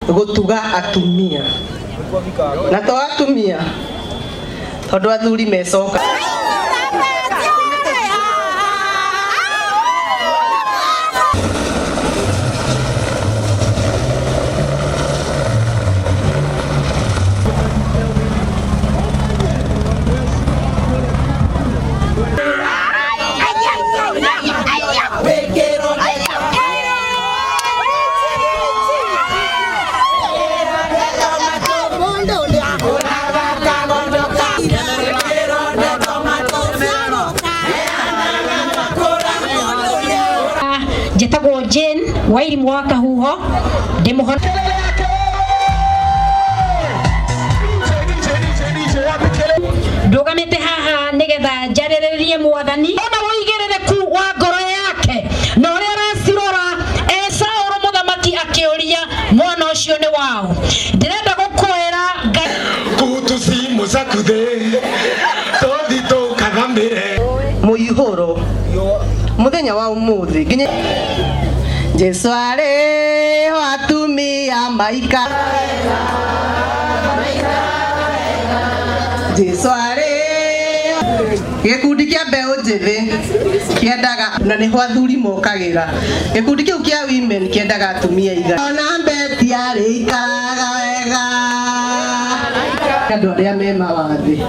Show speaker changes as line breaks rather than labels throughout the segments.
gutuga atumia na to atumia tondu athuri mecoka
Jetago Jane wairi mwaka huho demohon Dogamete haha nigetha jarererie mwathani ona woigerereku wa ngoro yake na uria aracirora Saũlũ muthamaki akĩũria mwana ũcio nĩ wao ndirenda gũkwĩra
kutusi musakuthe tothi tukagamire
muihuro muthenya wa umuthi nginya Jesu ari ho atumia maika Jesu ari gikundi kia mbeu njithi kiendaga na ni ho athuri mokagira gikundi kiu kia women kiendaga atumia iga ona mbeti ari ikaraga wega andu aria me mawathi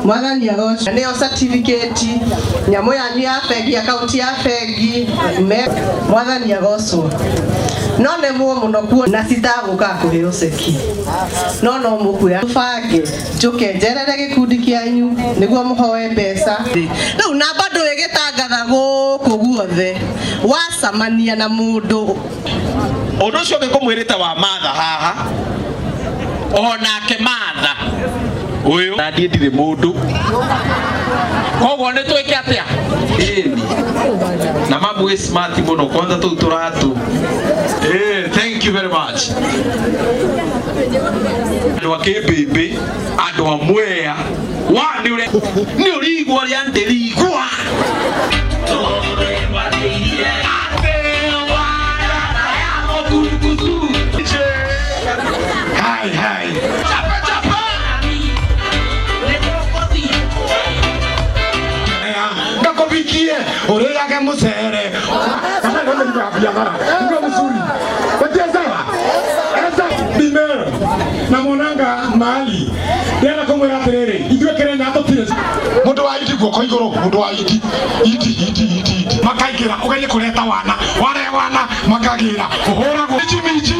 mwathani agoco neo certificate nyamu yanyu ya bengi account ya bengi mwathani agocwo no ne muno kuo na sitaguka kuheo ceki no mukuya tubange njuke njerere gikundi kianyu niguo muhoe mbeca riu na bado igitangatha guku guothe wacamania na mundu
undu ucio ngikumwirite wa matha haha onake matha uyu na ndie ndire mundu koguo ni twike atia na mamu is smart muno kwanza tu turatu thank you very much andu akibebe andu amwea wa ni urigwo ria ndirigwa hai hai Bikie, ore yake musere. Sasa ndio ndio mara. Ndio mzuri. Watia sawa. Bime. Na monanga mali. Ndena komwe ya terere. Itwe kerenda hapo tire. Mundu wa iti guoko iguru, mundu wa iti. Iti. Makaigira ugaye kureta wana. Wana makagira. Uhora go. Miji.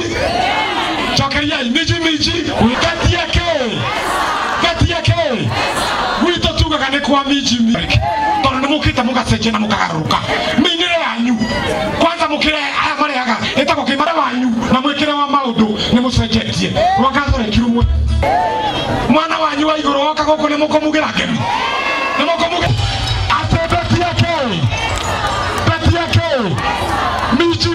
Chokeria miji. Ukati yake. Wito tuga kane kwa miji. Mukita mugacenjia na mukagaruka minire yanyu kwanza mukire aya mareaga etako kimara wanyu na mwikire wa maundu ni mucenjetie rwagathore kirumwe mwana wanyu wa iguru woka guku ni mukumugira ngemi ni mukumugira atebeti yake miji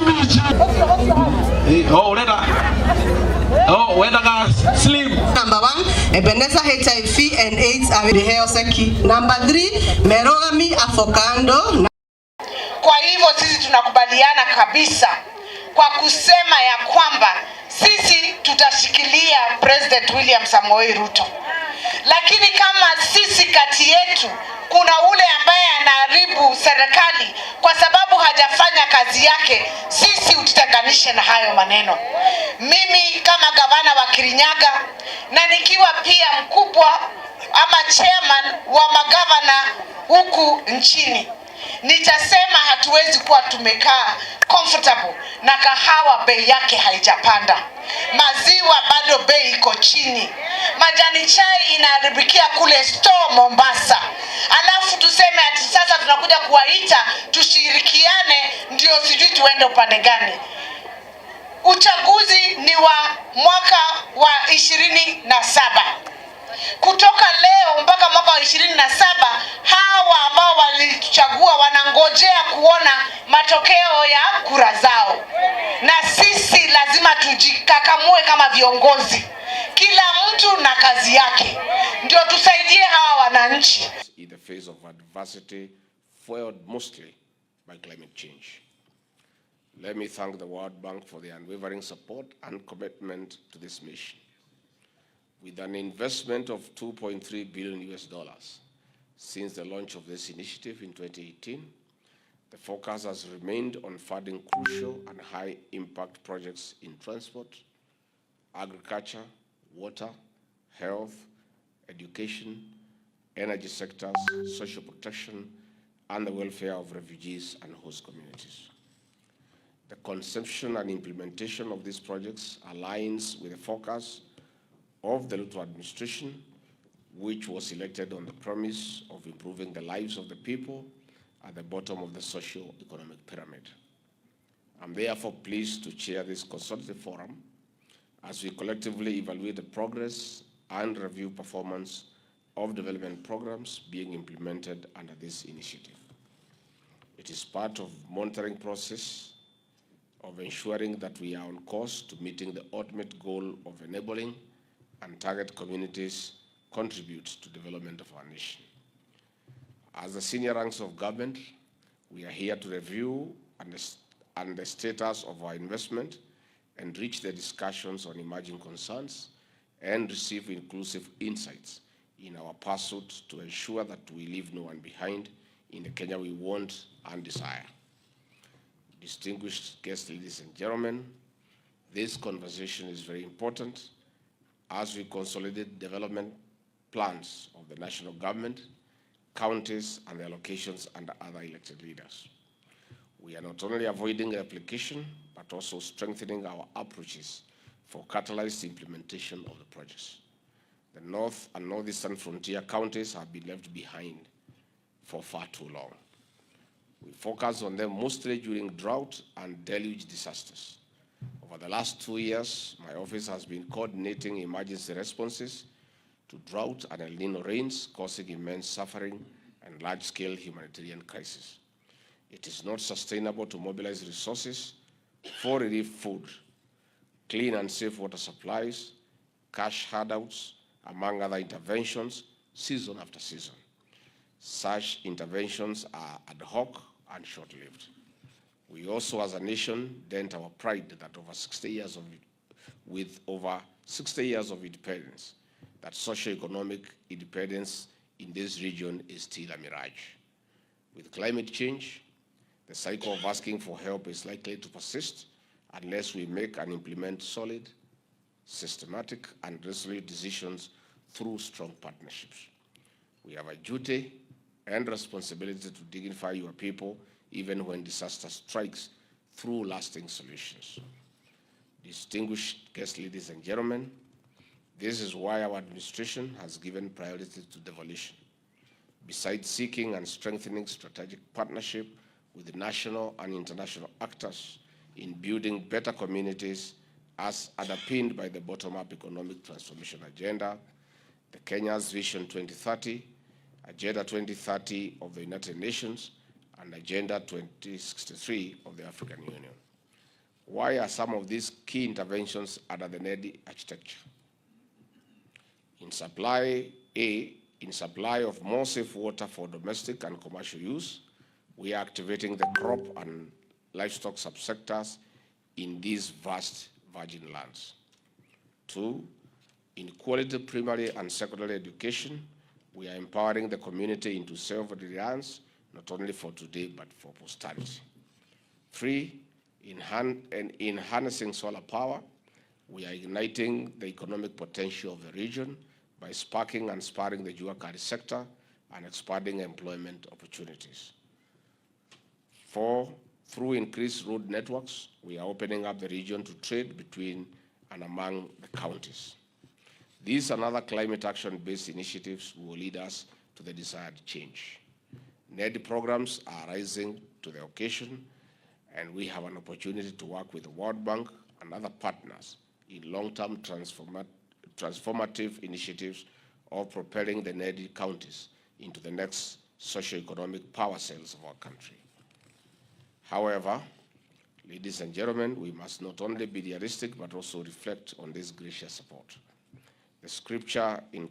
wendaga slim.
Number 1, Ebenezer HIV and AIDS Aweheo Seki. Number 3, Merogami Afokando.
Kwa hivyo sisi tunakubaliana kabisa kwa kusema ya kwamba sisi tutashikilia President William Samoei Ruto. Lakini kama sisi kati yetu kuna ule ambaye anaharibu serikali kwa sababu hajafanya kazi yake, sisi utitenganishe na hayo maneno. Mimi kama gavana wa Kirinyaga na nikiwa pia mkubwa ama chairman wa magavana huku nchini, nitasema hatuwezi kuwa tumekaa comfortable na kahawa bei yake haijapanda. Maziwa bado bei iko chini. Majani chai inaharibikia kule store Mombasa. Alafu tuseme ati sasa tunakuja kuwaita tushirikiane ndio sijui tuende upande gani. Uchaguzi ni wa mwaka wa 27. Kutoka leo mpaka mwaka wa 27 hawa ambao walichagua wanangojea kuona matokeo ya kura zao. Na sisi lazima tujikakamue kama viongozi. Kila mtu na kazi yake. Ndio tusaidie hawa wananchi.
In the face of adversity fueled mostly by climate change. Let me thank the World Bank for their unwavering support and commitment to this mission. With an investment of $2.3 billion since the launch of this initiative in 2018, the focus has remained on funding crucial and high-impact projects in transport, agriculture, water, health, education, energy sectors, social protection, and the welfare of refugees and host communities. The conception and implementation of these projects aligns with the focus of the Ruto administration, which was elected on the promise of improving the lives of the people at the bottom of the socio-economic pyramid. I'm therefore pleased to chair this consultative forum as we collectively evaluate the progress and review performance of development programs being implemented under this initiative. It is part of monitoring process of ensuring that we are on course to meeting the ultimate goal of enabling and target communities contribute to development of our nation. As the senior ranks of government, we are here to review and the status of our investment, enrich the discussions on emerging concerns, and receive inclusive insights in our pursuit to ensure that we leave no one behind in the Kenya we want and desire. Distinguished guests, ladies and gentlemen, this conversation is very important as we consolidate development plans of the national government, counties, and their locations under other elected leaders. We are not only avoiding replication, but also strengthening our approaches for catalyzed implementation of the projects. The North and Northeastern frontier counties have been left behind for far too long. We focus on them mostly during drought and deluge disasters. Over the last 2 years, my office has been coordinating emergency responses to drought and El Nino rains, causing immense suffering and large-scale humanitarian crisis. It is not sustainable to mobilize resources for relief food, clean and safe water supplies, cash handouts, among other interventions, season after season. Such interventions are ad hoc and short-lived. We also, as a nation, dent our pride that with over 60 years of independence, that socio-economic independence in this region is still a mirage. With climate change, the cycle of asking for help is likely to persist unless we make and implement solid, systematic, and resolute decisions through strong partnerships. We have a duty and responsibility to dignify your people even when disaster strikes through lasting solutions. Distinguished guests, ladies and gentlemen, this is why our administration has given priority to devolution. Besides seeking and strengthening strategic partnership with the national and international actors in building better communities as underpinned by the bottom-up economic transformation agenda, the Kenya's Vision 2030, Agenda 2030 of the United Nations, and Agenda 2063 of the African Union. Why are some of these key interventions under the NEDI architecture? In supply of more safe water for domestic and commercial use, we are activating the crop and livestock subsectors in these vast virgin lands. 2, in quality primary and secondary education, we are empowering the community into self-reliance, not only for today, but for posterity. 3, in harnessing solar power, we are igniting the economic potential of the region by sparking and spurring the Juakari sector and expanding employment opportunities. 4, through increased road networks, we are opening up the region to trade between and among the counties. These and other climate action-based initiatives will lead us to the desired change. NED programs are rising to the occasion, and we have an opportunity to work with the World Bank and other partners in long-term transformative initiatives of propelling the NED counties into the next socio-economic power cells of our country. However, ladies and gentlemen, we must not only be realistic, but also reflect on this gracious support. The scripture in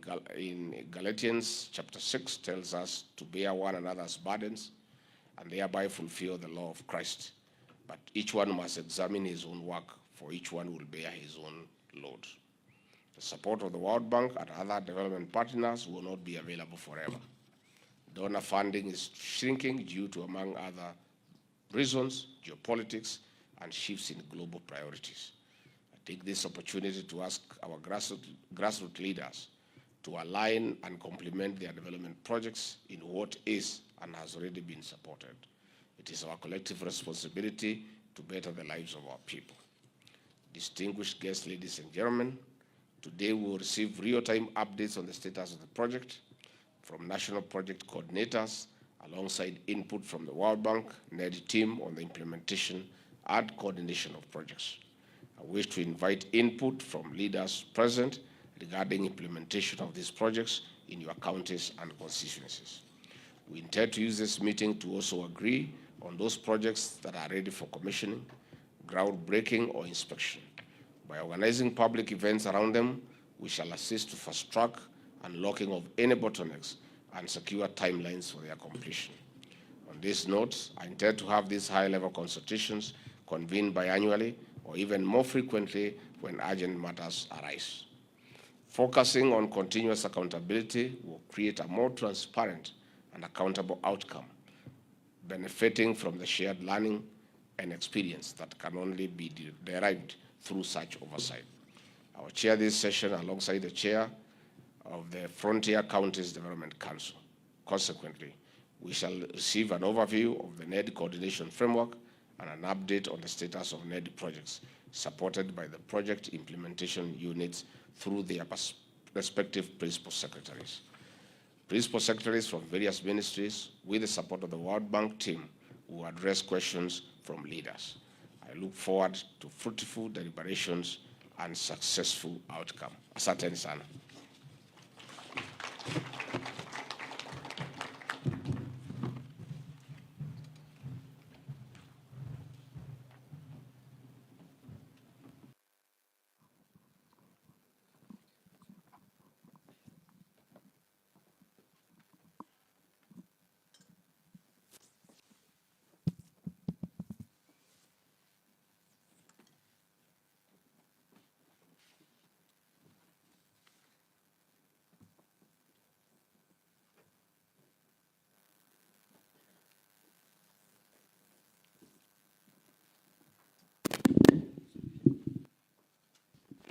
Galatians chapter 6 tells us to bear one another's burdens and thereby fulfill the law of Christ. but each one must examine his own work, for each one will bear his own load. The support of the World Bank and other development partners will not be available forever. Donor funding is shrinking due to, among other reasons, geopolitics and shifts in global priorities. I take this opportunity to ask our grassroots leaders to align and complement their development projects in what is and has already been supported. It is our collective responsibility to better the lives of our people. Distinguished guests, ladies and gentlemen, today we will receive real-time updates on the status of the project from national project coordinators, alongside input from the World Bank NED team on the implementation and coordination of projects. I wish to invite input from leaders present regarding implementation of these projects in your counties and constituencies. We intend to use this meeting to also agree on those projects that are ready for commissioning, groundbreaking, or inspection. By organizing public events around them, we shall assist to fast track unlocking of any bottlenecks and secure timelines for their completion. On this note, I intend to have these high-level consultations convened biannually or even more frequently when urgent matters arise. Focusing on continuous accountability will create a more transparent and accountable outcome, benefiting from the shared learning and experience that can only be derived through such oversight. I will chair this session alongside the chair of the Frontier Counties Development Council. Consequently, we shall receive an overview of the NED coordination framework and an update on the status of NED projects supported by the project implementation units through their respective principal secretaries. Principal secretaries from various ministries, with the support of the World Bank team, will address questions from leaders. I look forward to fruitful deliberations and successful outcome. Asanteni sana.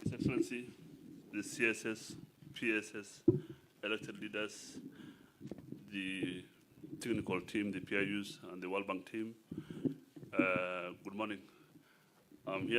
His Excellency, the CSS, PSS, elected leaders, the technical team, the PIUs, and the World Bank team, good morning. I'm here